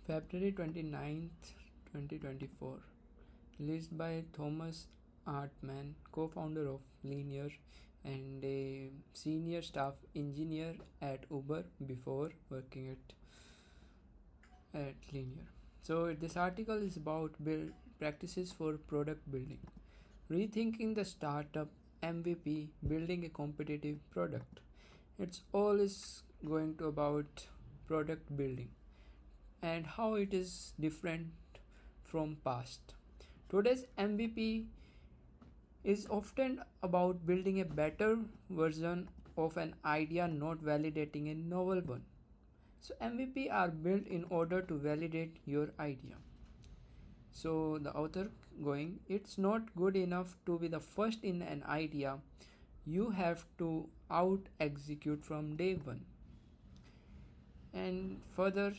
February 29th, 2024. Released by Thomas Hartman, co-founder of Linear and a senior staff engineer at Uber before working at Linear. So this article is about build practices for product building. Rethinking the startup MVP, building a competitive product. It's all is going to about product building and how it is different from past. Today's MVP is often about building a better version of an idea, not validating a novel one. So MVP are built in order to validate your idea. So the author going, it's not good enough to be the first in an idea. You have to out execute from day one. And further,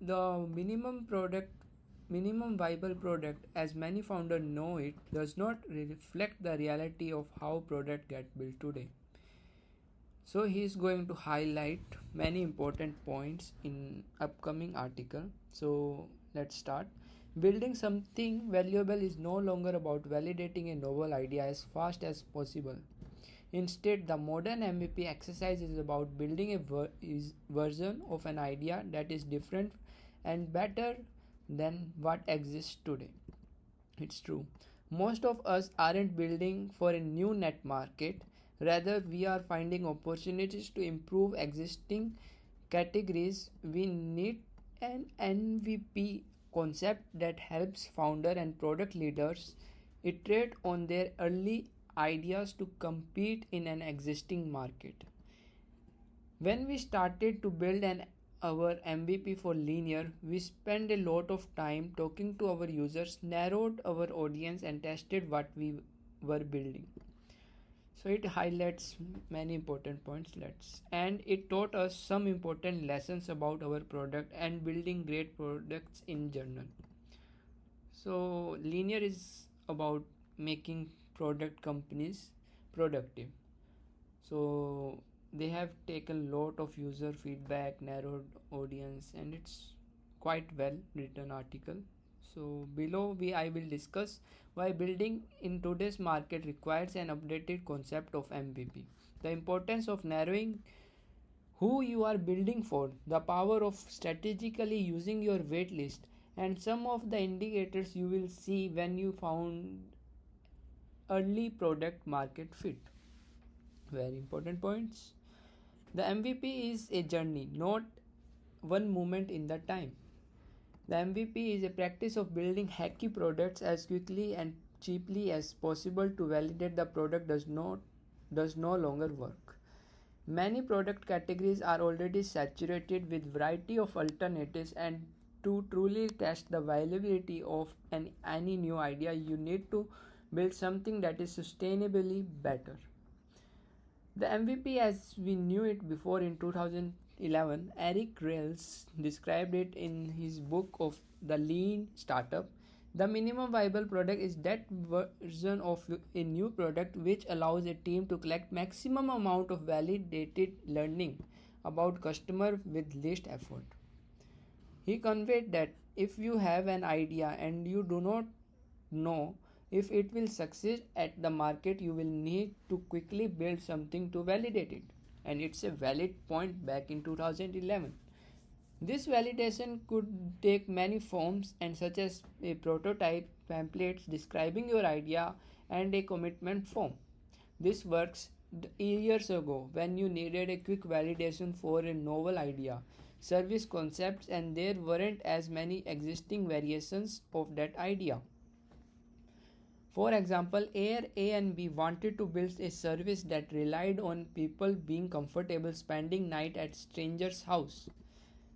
the minimum viable product, as many founders know it, does not reflect the reality of how product get built today. So he is going to highlight many important points in upcoming article. So let's start. Building something valuable is no longer about validating a novel idea as fast as possible. Instead, the modern MVP exercise is about building a version of an idea that is different and better than what exists today. It's true. Most of us aren't building for a new net market, rather, we are finding opportunities to improve existing categories. We need an MVP concept that helps founder and product leaders iterate on their early ideas to compete in an existing market. When we started to build our MVP for Linear, we spent a lot of time talking to our users, narrowed our audience, and tested what we were building. So it highlights many important points. And it taught us some important lessons about our product and building great products in general. So Linear is about making product companies productive. So they have taken lot of user feedback, narrowed audience, and it's quite well written article. So below I will discuss why building in today's market requires an updated concept of MVP, the importance of narrowing who you are building for, the power of strategically using your wait list, and some of the indicators you will see when you found early product market fit. Very important points. The MVP is a journey, not one moment in the time. The MVP is a practice of building hacky products as quickly and cheaply as possible to validate the product does no longer work. Many product categories are already saturated with variety of alternatives, and to truly test the viability of any new idea, you need to build something that is sustainably better. The MVP as we knew it before in 2011, Eric Ries described it in his book of The Lean Startup. The minimum viable product is that version of a new product which allows a team to collect maximum amount of validated learning about customer with least effort. He conveyed that if you have an idea and you do not know if it will succeed at the market, you will need to quickly build something to validate it. And it's a valid point back in 2011. This validation could take many forms and such as a prototype, pamphlets describing your idea, and a commitment form. This works years ago when you needed a quick validation for a novel idea, service concepts, and there weren't as many existing variations of that idea. For example, A and B wanted to build a service that relied on people being comfortable spending night at strangers' house.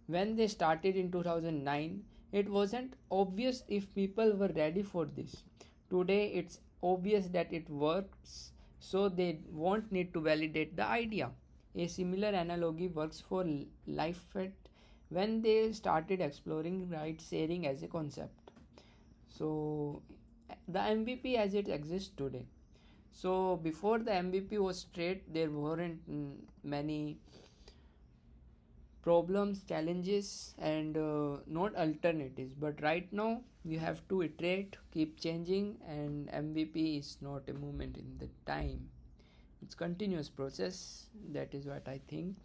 When they started in 2009, it wasn't obvious if people were ready for this. Today, it's obvious that it works, so they won't need to validate the idea. A similar analogy works for LifeFit when they started exploring ride sharing as a concept. So the MVP as it exists today. So before the MVP was straight, there weren't many problems, challenges, and not alternatives. But right now, we have to iterate, keep changing, and MVP is not a movement in the time. It's continuous process. That is what I think.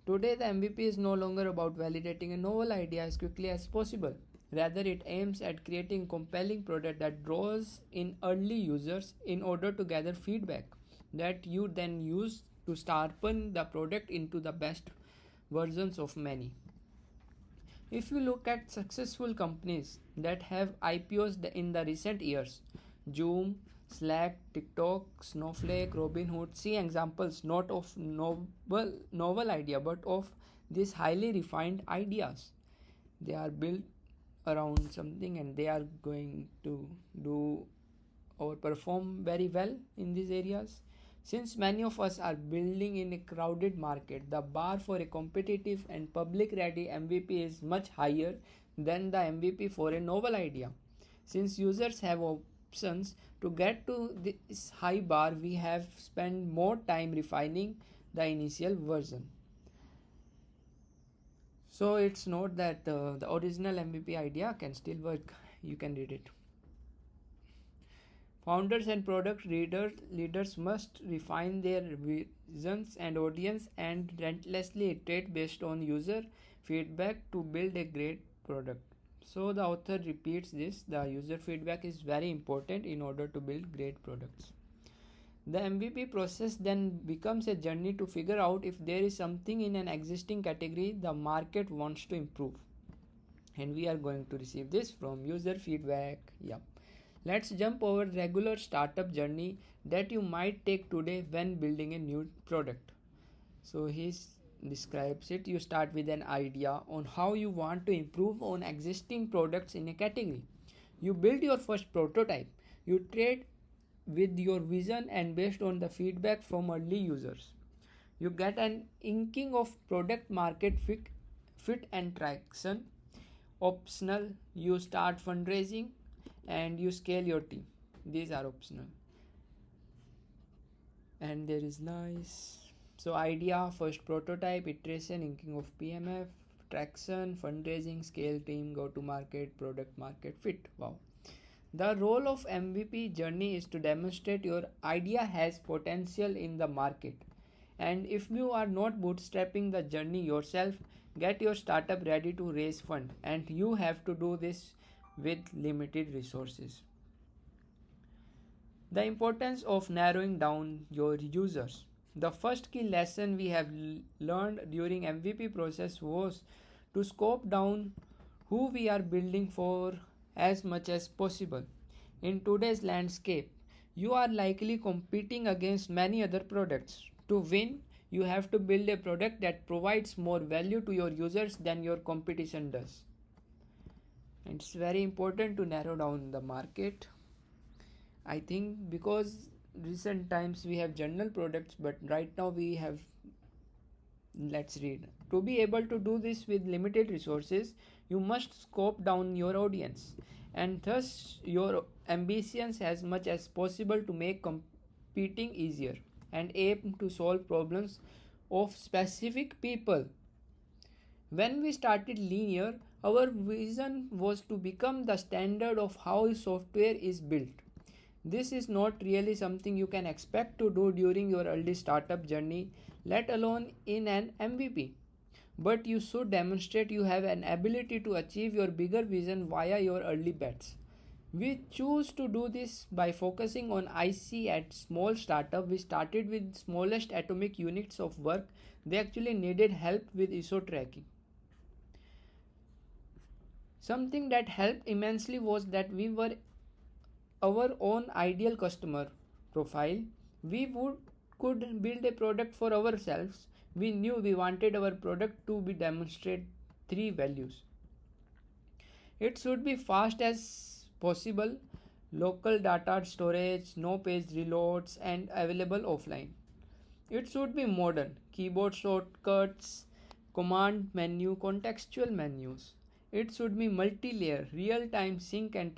Today, the MVP is no longer about validating a novel idea as quickly as possible. Rather, it aims at creating compelling product that draws in early users in order to gather feedback that you then use to sharpen the product into the best versions of many. If you look at successful companies that have IPOs in the recent years, Zoom, Slack, TikTok, Snowflake, Robinhood, see examples not of novel idea but of these highly refined ideas. They are built around something and they are going to do or perform very well in these areas. Since many of us are building in a crowded market, the bar for a competitive and public ready MVP is much higher than the MVP for a novel idea. Since users have options to get to this high bar, we have spent more time refining the initial version. So it's not that the original MVP idea can still work. You can read it. Founders and product leaders must refine their visions and audience and relentlessly iterate based on user feedback to build a great product. So the author repeats this: the user feedback is very important in order to build great products. The MVP process then becomes a journey to figure out if there is something in an existing category the market wants to improve. And we are going to receive this from user feedback. Yep. Let's jump over regular startup journey that you might take today when building a new product. So he describes it. You start with an idea on how you want to improve on existing products in a category. You build your first prototype. You trade with your vision and based on the feedback from early users. You get an inking of product market fit and traction. Optional, you start fundraising and you scale your team. These are optional. And there is nice. So idea, first prototype, iteration, inking of PMF, traction, fundraising, scale team, go to market, product market fit. Wow. The role of MVP journey is to demonstrate your idea has potential in the market. And if you are not bootstrapping the journey yourself, get your startup ready to raise fund, and you have to do this with limited resources. The importance of narrowing down your users. The first key lesson we have learned during MVP process was to scope down who we are building for as much as possible. In today's landscape, you are likely competing against many other products. To win, you have to build a product that provides more value to your users than your competition does. And it's very important to narrow down the market. I think because recent times we have general products, but right now we have, let's read. To be able to do this with limited resources, you must scope down your audience and thus your ambitions as much as possible to make competing easier and aim to solve problems of specific people. When we started Linear, our vision was to become the standard of how software is built. This is not really something you can expect to do during your early startup journey, let alone in an MVP. But you should demonstrate you have an ability to achieve your bigger vision via your early bets. We choose to do this by focusing on IC at small startup. We started with smallest atomic units of work. They actually needed help with ISO tracking. Something that helped immensely was that we were our own ideal customer profile. Could build a product for ourselves. We knew we wanted our product to be demonstrate three values. It should be fast as possible, local data storage, no page reloads, and available offline. It should be modern, keyboard shortcuts, command menu, contextual menus. It should be multi-layer, real-time sync and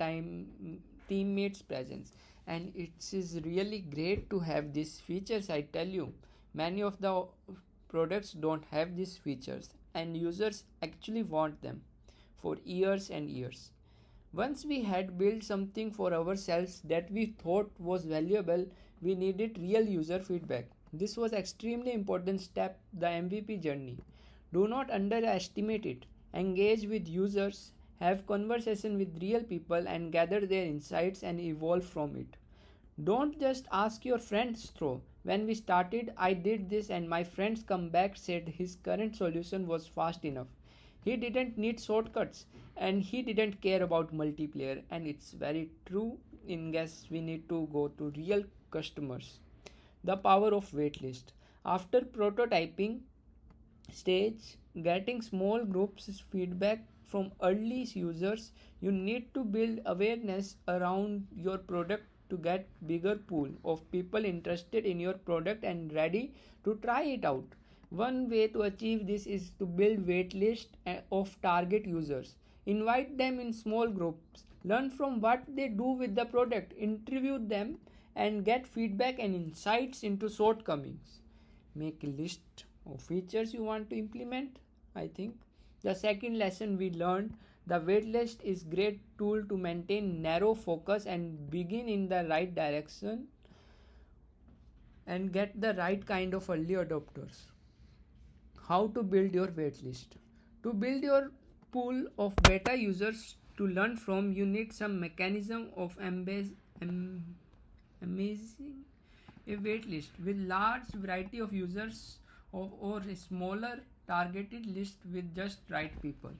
teammates presence. And it is really great to have these features. I tell you, many of the products don't have these features and users actually want them for years and years. Once we had built something for ourselves that we thought was valuable, we needed real user feedback. This was extremely important step the MVP journey. Do not underestimate it. Engage with users, have conversation with real people and gather their insights and evolve from it. Don't just ask your friends through. When we started, I did this and my friends come back said his current solution was fast enough. He didn't need shortcuts and he didn't care about multiplayer, and it's very true. In guess we need to go to real customers. The power of waitlist. After prototyping stage, getting small groups feedback from early users, you need to build awareness around your product to get bigger pool of people interested in your product and ready to try it out. One way to achieve this is to build waitlist of target users. Invite them in small groups, learn from what they do with the product, interview them and get feedback and insights into shortcomings. Make a list of features you want to implement. I think the second lesson we learned, the waitlist is great tool to maintain narrow focus and begin in the right direction and get the right kind of early adopters. How to build your waitlist. To build your pool of beta users to learn from, you need some mechanism of amazing a waitlist with large variety of users or a smaller targeted list with just right people.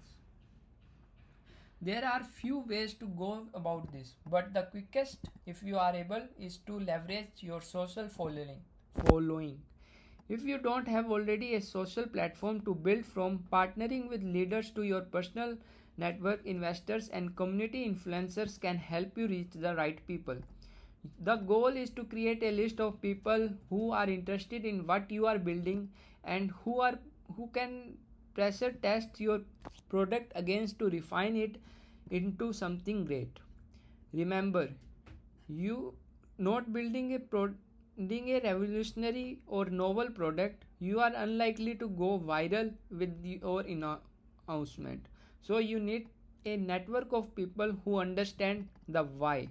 There are few ways to go about this, but the quickest, if you are able, is to leverage your social following. If you don't have already a social platform to build from, partnering with leaders to your personal network, investors and community influencers can help you reach the right people. The goal is to create a list of people who are interested in what you are building and who can pressure test your product against to refine it into something great. Remember, you not building a revolutionary or novel product, you are unlikely to go viral with your announcement. So you need a network of people who understand the why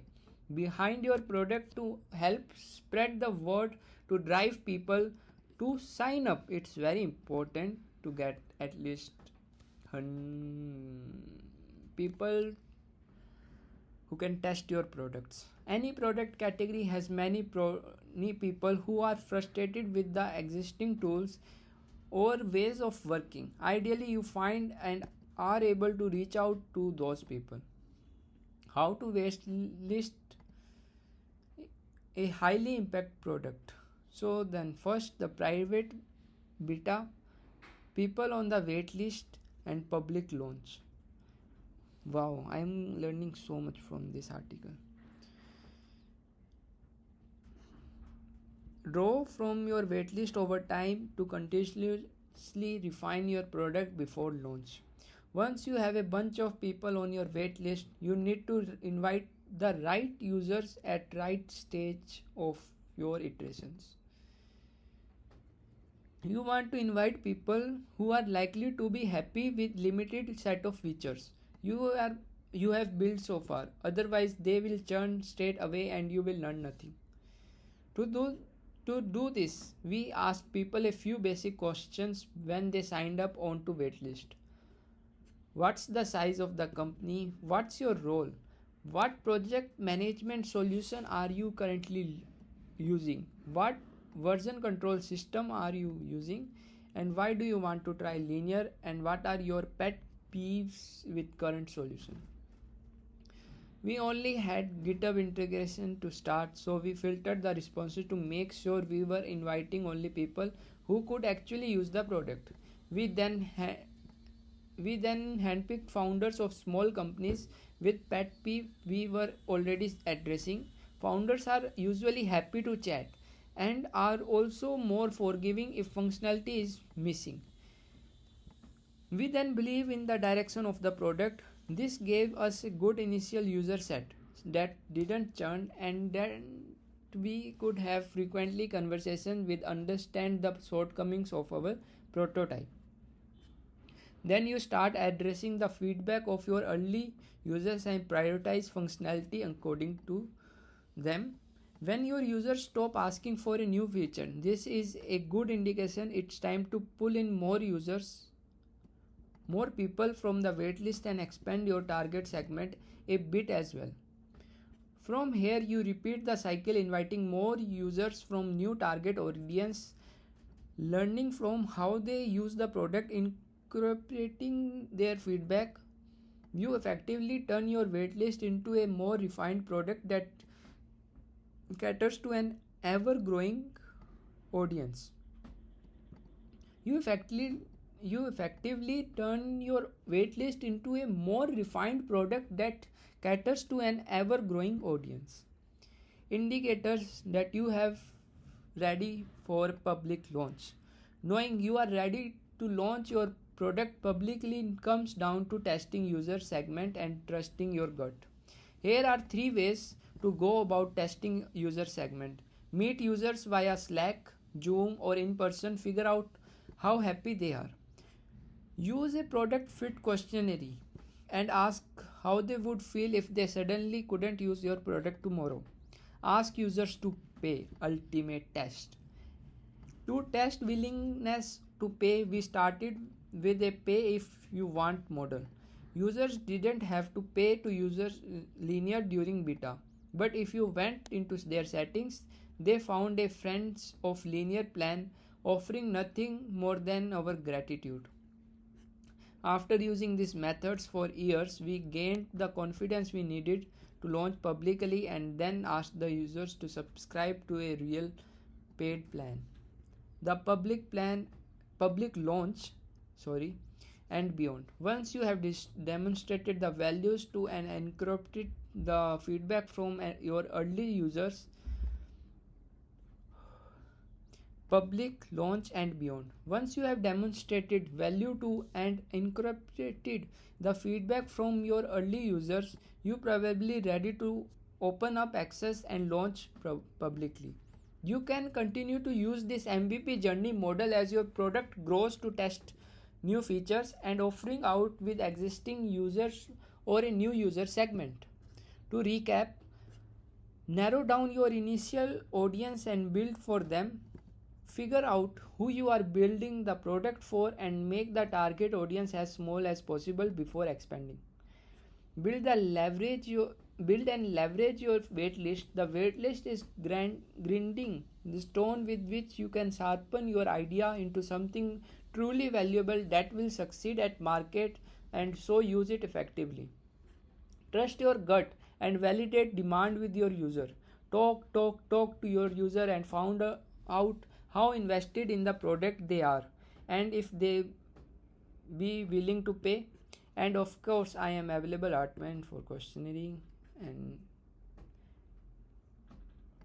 behind your product to help spread the word to drive people to sign up. It's very important to get at least people who can test your products. Any product category has many people who are frustrated with the existing tools or ways of working. Ideally, you find and are able to reach out to those people. How to waste list a highly impact product. So then first the private beta, people on the wait list and public launch. Wow, I am learning so much from this article. Draw from your waitlist over time to continuously refine your product before launch. Once you have a bunch of people on your waitlist, you need to invite the right users at right stage of your iterations. You want to invite people who are likely to be happy with limited set of features you have built so far. Otherwise, they will churn straight away and you will learn nothing. To do to do this, we asked people a few basic questions when they signed up onto waitlist. What's the size of the company? What's your role? What project management solution are you currently using? What version control system are you using? And why do you want to try linear? And what are your pet peeves with current solution? We only had GitHub integration to start, so we filtered the responses to make sure we were inviting only people who could actually use the product. We then handpicked founders of small companies with pet peeve we were already addressing. Founders are usually happy to chat and are also more forgiving if functionality is missing. We then believe in the direction of the product. This gave us a good initial user set that didn't churn, and then we could have frequently conversations with understand the shortcomings of our prototype. Then you start addressing the feedback of your early users and prioritize functionality according to them. When your users stop asking for a new feature, this is a good indication it's time to pull in more people from the waitlist and expand your target segment a bit as well. From here, you repeat the cycle, inviting more users from new target audience, learning from how they use the product, incorporating their feedback. You effectively turn your waitlist into a more refined product that caters to an ever growing audience. You effectively you effectively turn your waitlist into a more refined product that caters to an ever growing audience. Indicators that you have ready for public launch. Knowing you are ready to launch your product publicly comes down to testing user segment and trusting your gut. Here are 3 ways to go about testing user segment. Meet users via Slack, Zoom, or in person, figure out how happy they are. Use a product fit questionnaire and ask how they would feel if they suddenly couldn't use your product tomorrow. Ask users to pay. Ultimate test. To test willingness to pay, we started with a pay if you want model. Users didn't have to pay to use linear during beta, but if you went into their settings, they found a friends of linear plan offering nothing more than our gratitude. After using these methods for years, we gained the confidence we needed to launch publicly and then asked the users to subscribe to a real paid plan. The public launch, and beyond. Once you have demonstrated the values to and encrypted the feedback from your early users, public launch and beyond. Once you have demonstrated value to and incorporated the feedback from your early users, you probably ready to open up access and launch publicly. You can continue to use this MVP journey model as your product grows to test new features and offering out with existing users or a new user segment. To recap, narrow down your initial audience and build for them. Figure out who you are building the product for and make the target audience as small as possible before expanding. Build and leverage your waitlist. The waitlist is grinding the stone with which you can sharpen your idea into something truly valuable that will succeed at market, and so use it effectively. Trust your gut and validate demand with your user. Talk to your user and find out how invested in the product they are and if they be willing to pay. And of course, I am available at for questioning and